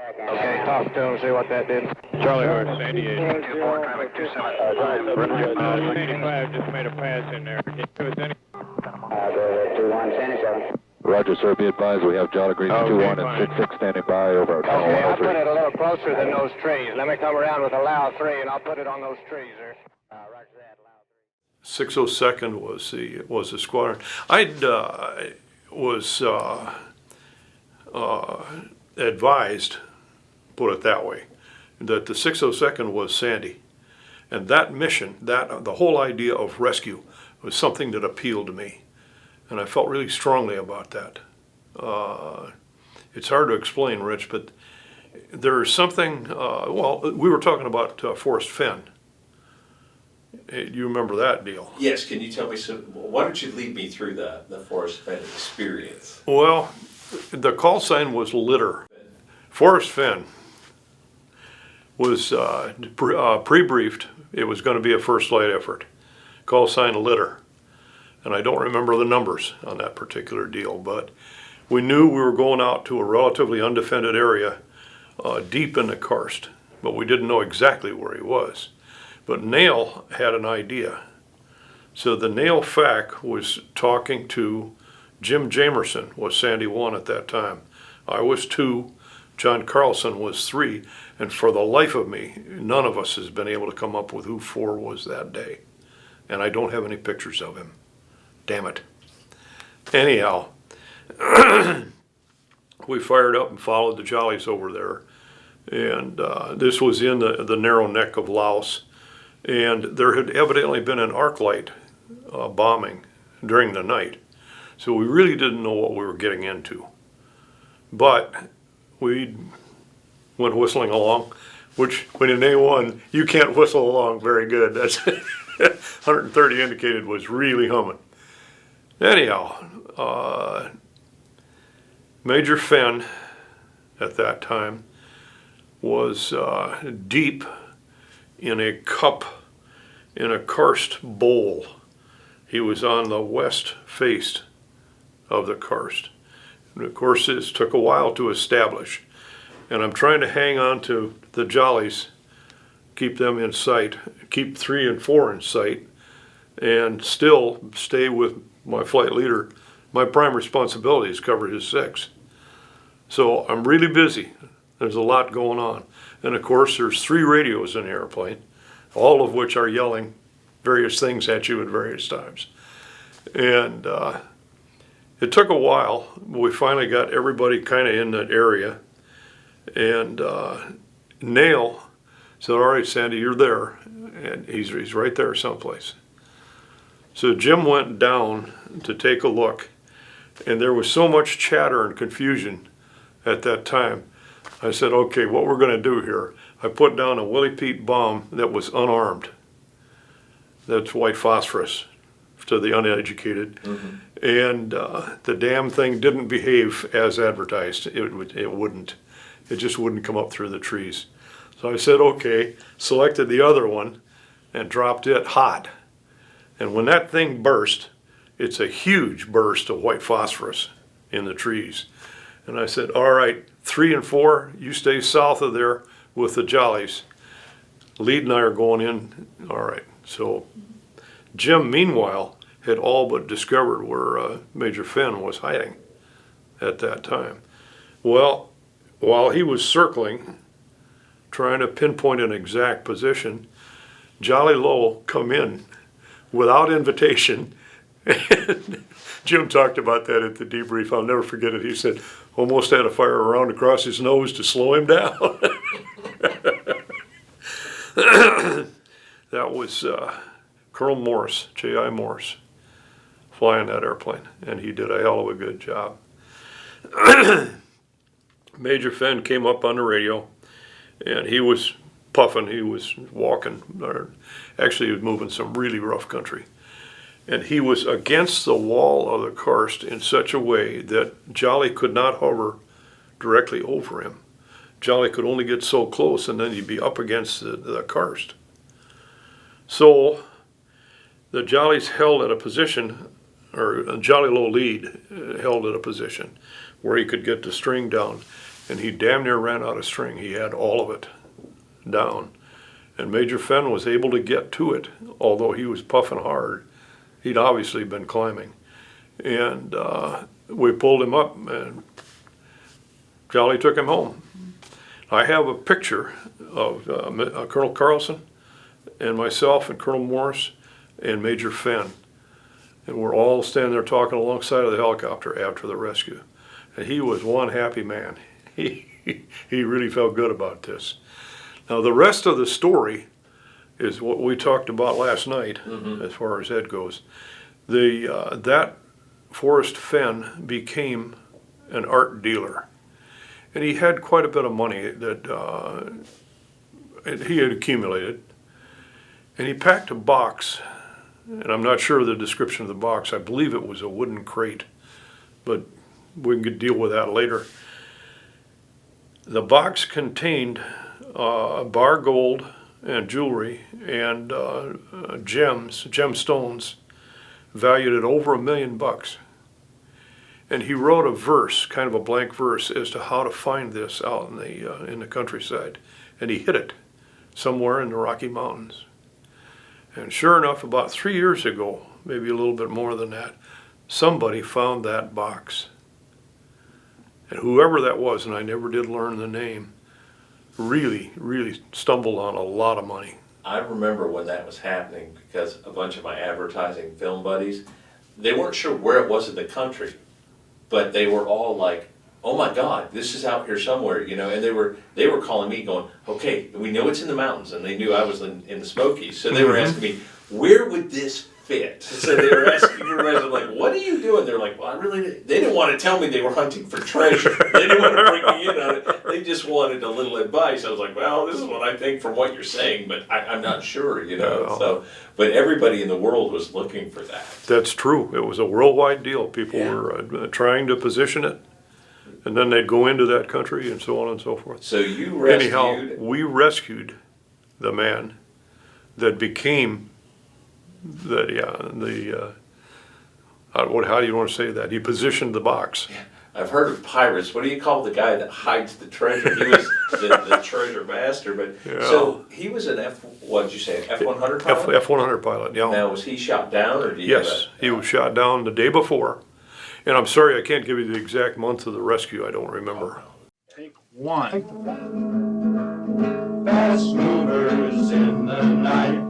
Okay, talk to him, see what that did. Charlie Horse, Sandy 8. 24, traffic 27. 85 just made a pass in there. It was any... 21, Sandy 7. Roger, sir. Be advised we have Jolly Greens Okay, 21 and fine. 66 standing by over at tunnel Okay, I'll 103. put it a little closer than those trees. Let me come around with a loud 3, and I'll put it on those trees there. Roger that, loud 602nd was the squadron. I was advised, put it that way, that the 602nd was Sandy, and that mission, the whole idea of rescue, was something that appealed to me, and I felt really strongly about that. It's hard to explain, Rich, but there's something. Well, we were talking about Forrest Fenn. You remember that deal? Yes, can you tell me some, why don't you lead me through the Forrest Fenn experience? Well, the call sign was Litter. Forrest Fenn was pre-briefed. It was going to be a first light effort. Call sign Litter. And I don't remember the numbers on that particular deal, but we knew we were going out to a relatively undefended area deep in the karst, but we didn't know exactly where he was. But Nail had an idea. So the Nail FAC was talking to Jim Jamerson, was Sandy 1 at that time. I was 2, John Carlson was 3, and for the life of me, none of us has been able to come up with who 4 was that day. And I don't have any pictures of him. Damn it. Anyhow, we fired up and followed the Jollies over there. And this was in the narrow neck of Laos. And there had evidently been an arc light bombing during the night. So we really didn't know what we were getting into. But we went whistling along, which when in A1, you can't whistle along very good. That's 130 indicated was really humming. Anyhow, Major Fenn at that time was deep in a cup, in a karst bowl. He was on the west face of the karst. And of course, this took a while to establish. And I'm trying to hang on to the Jollies, keep them in sight, keep 3 and 4 in sight, and still stay with my flight leader. My prime responsibility is cover his 6. So I'm really busy. There's a lot going on. And of course, there's 3 radios in the airplane, all of which are yelling various things at you at various times. And it took a while. We finally got everybody kind of in that area. And Nail said, all right, Sandy, you're there. And he's right there someplace. So Jim went down to take a look. And there was so much chatter and confusion at that time. I said, okay, what we're going to do here, I put down a Willie Pete bomb that was unarmed. That's white phosphorus to the uneducated. Mm-hmm. And the damn thing didn't behave as advertised. It wouldn't. It just wouldn't come up through the trees. So I said, okay, selected the other one and dropped it hot. And when that thing burst, it's a huge burst of white phosphorus in the trees. And I said, all right, 3 and 4, you stay south of there with the Jollies. Lead and I are going in. All right. So Jim, meanwhile, had all but discovered where Major Fenn was hiding at that time. Well, while he was circling, trying to pinpoint an exact position, Jolly Low come in without invitation. And Jim talked about that at the debrief. I'll never forget it. He said, almost had to fire a round across his nose to slow him down. That was Colonel Morris, J.I. Morris, flying that airplane, and he did a hell of a good job. Major Fenn came up on the radio, and he was puffing. He was walking, or actually he was moving some really rough country. And he was against the wall of the karst in such a way that Jolly could not hover directly over him. Jolly could only get so close, and then he'd be up against the karst. So the Jollies held at a position, or Jolly Low lead held at a position where he could get the string down. and he damn near ran out of string. He had all of it down. And Major Fenn was able to get to it, although he was puffing hard. He'd obviously been climbing. And we pulled him up, and Jolly took him home. I have a picture of Colonel Carlson and myself and Colonel Morris and Major Fenn. And we're all standing there talking alongside of the helicopter after the rescue. And he was one happy man. He really felt good about this. Now the rest of the story is what we talked about last night, as far as Ed goes. That Forrest Fenn became an art dealer. And he had quite a bit of money that he had accumulated. And he packed a box, and I'm not sure of the description of the box. I believe it was a wooden crate, but we can deal with that later. The box contained bar gold and jewelry and gemstones valued at over $1 million. And he wrote a verse, kind of a blank verse, as to how to find this out in the countryside. And he hid it somewhere in the Rocky Mountains. And sure enough, about 3 years ago, maybe a little bit more than that, somebody found that box. And whoever that was, and I never did learn the name, really, really stumbled on a lot of money. I remember when that was happening because a bunch of my advertising film buddies, they weren't sure where it was in the country, but they were all like, oh my God, this is out here somewhere, you know, and they were calling me going, okay, we know it's in the mountains, and they knew I was in the Smokies, so they were asking me, where would this fit? So they were asking me, I'm like, what are you doing? They're like, well, they didn't want to tell me they were hunting for treasure. They didn't want to bring me in on it. They just wanted a little advice. I was like, well, this is what I think from what you're saying, but I'm not sure, you know. No. So, but everybody in the world was looking for that. That's true. It was a worldwide deal. People were trying to position it, and then they'd go into that country and so on and so forth. So you rescued... Anyhow, we rescued the man that became how do you want to say that? He positioned the box. Yeah. I've heard of pirates. What do you call the guy that hides the treasure? He was the treasure master, but so he was an what did you say, F-100 pilot? F-100 pilot, yeah. Now, was he shot down, or did he Yes, he was shot down the day before. And I'm sorry, I can't give you the exact month of the rescue. I don't remember. Take one. Fast movers in the night.